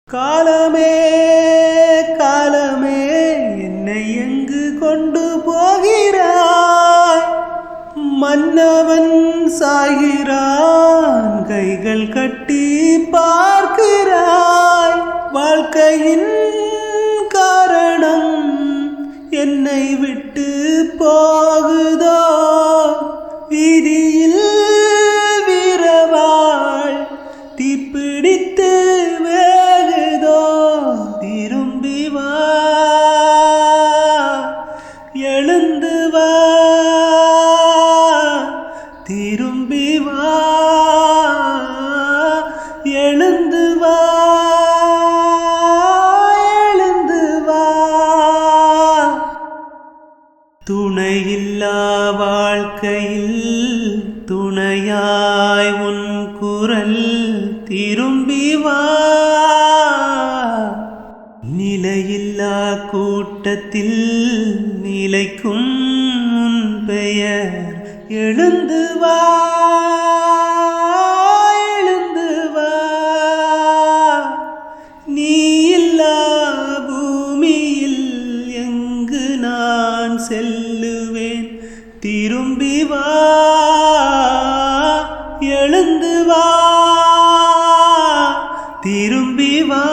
காலமே காலமே என்னை எங்கு கொண்டு போகிறாய்? மன்னவன் சாகிறான், கைகள் கட்டி பார்க்கிறாய். வாழ்க்கையின் காரணம் என்னை விட்டு போகுதோ? வீதியில் வீரவாள் தீப்பிடித்து வேகுதோ? திரும்பி வா, எழுந்து வா, திரும்பி வா, எழுந்து வா, எழுந்து வா. துணையில்லா வாழ்க்கையில் துணையாய் உன் குரல், திரும்பி வா. நிலையில்லா கூட்டத்தில் நிலைக்கும் உன் பெயர், எழுந்து வா, எழுந்து வா. நீ இல்லா பூமியில் எங்கு நான் செல்லுவேன்? திரும்பி வா, எழுந்து வா, திரும்பி வா.